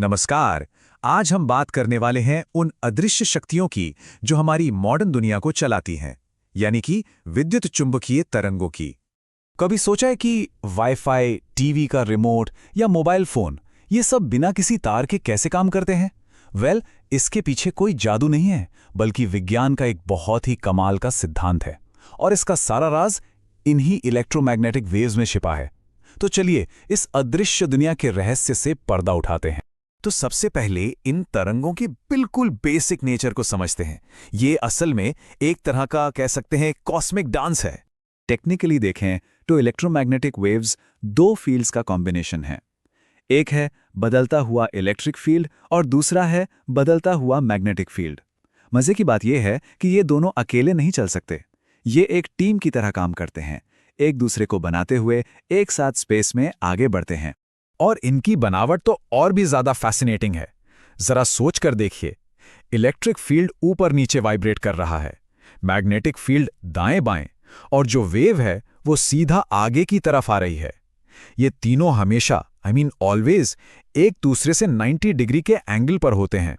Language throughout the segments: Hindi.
नमस्कार। आज हम बात करने वाले हैं उन अदृश्य शक्तियों की जो हमारी मॉडर्न दुनिया को चलाती हैं, यानी कि विद्युत चुंबकीय तरंगों की। कभी सोचा है कि वाईफाई, टीवी का रिमोट या मोबाइल फोन, ये सब बिना किसी तार के कैसे काम करते हैं? इसके पीछे कोई जादू नहीं है, बल्कि विज्ञान का एक बहुत ही कमाल का सिद्धांत है। और इसका सारा राज इन्हीं इलेक्ट्रोमैग्नेटिक वेव्स में छिपा है। तो चलिए इस अदृश्य दुनिया के रहस्य से पर्दा उठाते हैं। तो सबसे पहले इन तरंगों की बिल्कुल बेसिक नेचर को समझते हैं। ये असल में एक तरह का कह सकते हैं कॉस्मिक डांस है। टेक्निकली देखें तो इलेक्ट्रोमैग्नेटिक वेव्स दो फील्ड्स का कॉम्बिनेशन है। एक है बदलता हुआ इलेक्ट्रिक फील्ड और दूसरा है बदलता हुआ मैग्नेटिक फील्ड। मजे की बात यह है कि ये दोनों अकेले नहीं चल सकते। ये एक टीम की तरह काम करते हैं, एक दूसरे को बनाते हुए एक साथ स्पेस में आगे बढ़ते हैं। और इनकी बनावट तो और भी ज्यादा फैसिनेटिंग है। जरा सोच कर देखिए, इलेक्ट्रिक फील्ड ऊपर नीचे वाइब्रेट कर रहा है, मैग्नेटिक फील्ड दाएं बाएं, और जो वेव है वो सीधा आगे की तरफ आ रही है। ये तीनों हमेशा ऑलवेज एक दूसरे से 90 डिग्री के एंगल पर होते हैं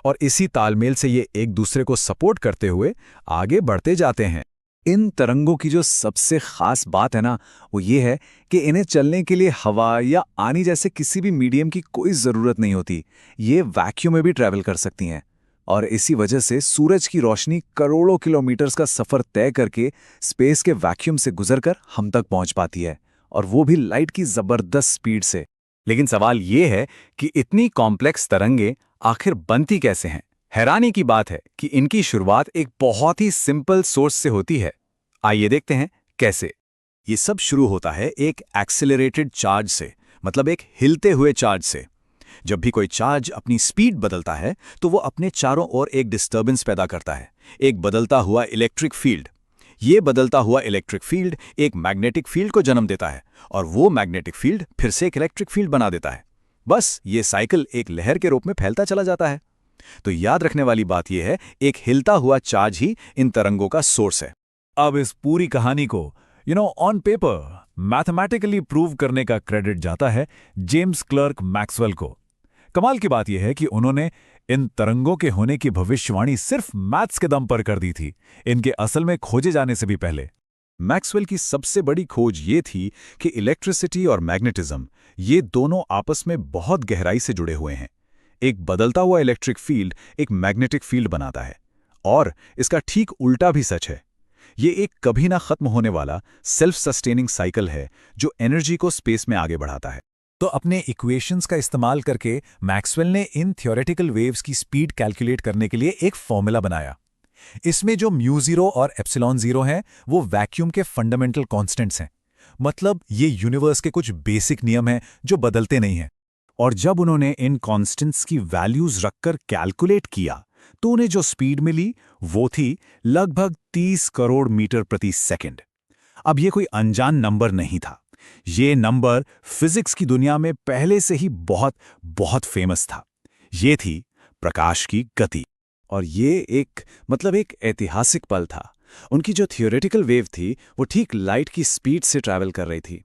और इसी तालमेल से ये एक दूसरे को सपोर्ट करते हुए आगे बढ़ते जाते हैं। इन तरंगों की जो सबसे खास बात है ना, वो ये है कि इन्हें चलने के लिए हवा या आनी जैसे किसी भी मीडियम की कोई ज़रूरत नहीं होती। ये वैक्यूम में भी ट्रैवल कर सकती हैं और इसी वजह से सूरज की रोशनी करोड़ों किलोमीटर्स का सफ़र तय करके स्पेस के वैक्यूम से गुजरकर हम तक पहुंच पाती है, और वो भी लाइट की ज़बरदस्त स्पीड से। लेकिन सवाल ये है कि इतनी कॉम्प्लेक्स तरंगे आखिर बनती कैसे हैं? हैरानी की बात है कि इनकी शुरुआत एक बहुत ही सिंपल सोर्स से होती है। आइए देखते हैं कैसे। ये सब शुरू होता है एक एक्सेलरेटेड चार्ज से, मतलब एक हिलते हुए चार्ज से। जब भी कोई चार्ज अपनी स्पीड बदलता है तो वो अपने चारों ओर एक डिस्टर्बेंस पैदा करता है, एक बदलता हुआ इलेक्ट्रिक फील्ड। ये बदलता हुआ इलेक्ट्रिक फील्ड एक मैग्नेटिक फील्ड को जन्म देता है और वो मैग्नेटिक फील्ड फिर से एक इलेक्ट्रिक फील्ड बना देता है। बस ये साइकिल एक लहर के रूप में फैलता चला जाता है। तो याद रखने वाली बात यह है, एक हिलता हुआ चार्ज ही इन तरंगों का सोर्स है। अब इस पूरी कहानी को ऑन पेपर मैथमेटिकली प्रूव करने का क्रेडिट जाता है जेम्स क्लर्क मैक्सवेल को। कमाल की बात यह है कि उन्होंने इन तरंगों के होने की भविष्यवाणी सिर्फ मैथ्स के दम पर कर दी थी, इनके असल में खोजे जाने से भी पहले। मैक्सवेल की सबसे बड़ी खोज ये थी कि इलेक्ट्रिसिटी और मैग्नेटिज्म, ये दोनों आपस में बहुत गहराई से जुड़े हुए हैं। एक बदलता हुआ इलेक्ट्रिक फील्ड एक मैग्नेटिक फील्ड बनाता है, और इसका ठीक उल्टा भी सच है। ये एक कभी ना खत्म होने वाला सेल्फ सस्टेनिंग साइकिल है जो एनर्जी को स्पेस में आगे बढ़ाता है। तो अपने इक्वेशंस का इस्तेमाल करके मैक्सवेल ने इन थ्योरेटिकल वेव्स की स्पीड कैलकुलेट करने के लिए एक फॉर्मूला बनाया। इसमें जो म्यू0 और एप्सिलॉन 0 हैं वो वैक्यूम के फंडामेंटल कांस्टेंट्स हैं। मतलब ये यूनिवर्स के कुछ बेसिक नियम हैं जो बदलते नहीं हैं। और जब उन्होंने इन कांस्टेंट्स की वैल्यूज रखकर कैलकुलेट किया तो उन्हें जो स्पीड मिली वो थी लगभग 30 करोड़ मीटर प्रति सेकंड। अब ये कोई अनजान नंबर नहीं था। ये नंबर फिजिक्स की दुनिया में पहले से ही बहुत बहुत फेमस था। ये थी प्रकाश की गति। और ये एक ऐतिहासिक पल था। उनकी जो थियोरेटिकल वेव थी वो ठीक लाइट की स्पीड से ट्रैवल कर रही थी।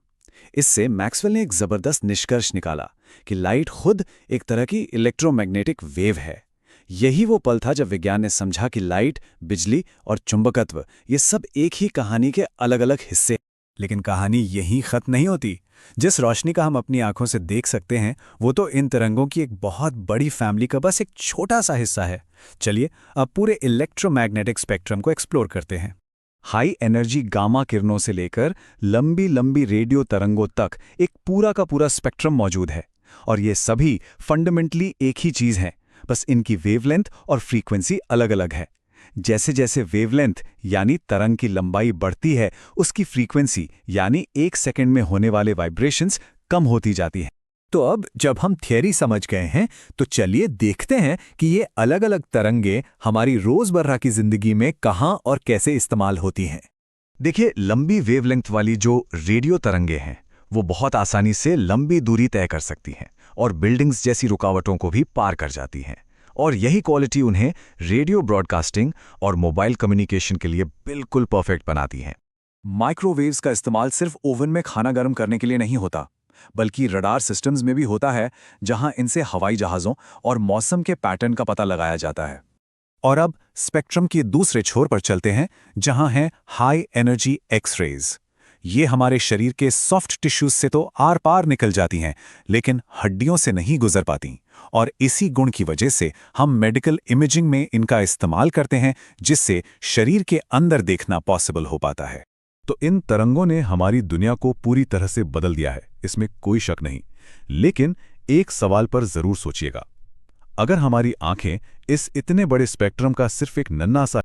इससे मैक्सवेल ने एक जबरदस्त निष्कर्ष निकाला कि लाइट खुद एक तरह की इलेक्ट्रोमैग्नेटिक वेव है। यही वो पल था जब विज्ञान ने समझा कि लाइट, बिजली और चुंबकत्व ये सब एक ही कहानी के अलग अलग हिस्से। लेकिन कहानी यहीं खत्म नहीं होती। जिस रोशनी का हम अपनी आंखों से देख सकते हैं वो तो इन तरंगों की एक बहुत बड़ी फैमिली का बस एक छोटा सा हिस्सा है। चलिए अब पूरे इलेक्ट्रोमैग्नेटिक स्पेक्ट्रम को एक्सप्लोर करते हैं। हाई एनर्जी गामा किरणों से लेकर लंबी लंबी रेडियो तरंगों तक एक पूरा का पूरा स्पेक्ट्रम मौजूद है। और ये सभी फंडामेंटली एक ही चीज़ है, बस इनकी वेवलेंथ और फ्रीक्वेंसी अलग अलग है। जैसे जैसे वेवलेंथ यानी तरंग की लंबाई बढ़ती है, उसकी फ्रीक्वेंसी यानी एक सेकंड में होने वाले वाइब्रेशंस कम होती जाती हैं। तो अब जब हम थियरी समझ गए हैं तो चलिए देखते हैं कि ये अलग अलग तरंगे हमारी रोजमर्रा की जिंदगी में कहाँ और कैसे इस्तेमाल होती हैं। देखिए, लंबी वेवलेंथ वाली जो रेडियो तरंगे हैं वो बहुत आसानी से लंबी दूरी तय कर सकती हैं और बिल्डिंग्स जैसी रुकावटों को भी पार कर जाती हैं। और यही क्वालिटी उन्हें रेडियो ब्रॉडकास्टिंग और मोबाइल कम्युनिकेशन के लिए बिल्कुल परफेक्ट बनाती है। माइक्रोवेव्स का इस्तेमाल सिर्फ ओवन में खाना गर्म करने के लिए नहीं होता, बल्कि रडार सिस्टम्स में भी होता है, जहां इनसे हवाई जहाज़ों और मौसम के पैटर्न का पता लगाया जाता है। और अब स्पेक्ट्रम के दूसरे छोर पर चलते हैं, जहां है हाई एनर्जी एक्स-रेज। ये हमारे शरीर के सॉफ्ट टिश्यूज से तो आर पार निकल जाती हैं, लेकिन हड्डियों से नहीं गुजर पाती। और इसी गुण की वजह से हम मेडिकल इमेजिंग में इनका इस्तेमाल करते हैं, जिससे शरीर के अंदर देखना पॉसिबल हो पाता है। तो इन तरंगों ने हमारी दुनिया को पूरी तरह से बदल दिया है, इसमें कोई शक नहीं। लेकिन एक सवाल पर जरूर सोचिएगा, अगर हमारी आंखें इस इतने बड़े स्पेक्ट्रम का सिर्फ एक नन्हा सा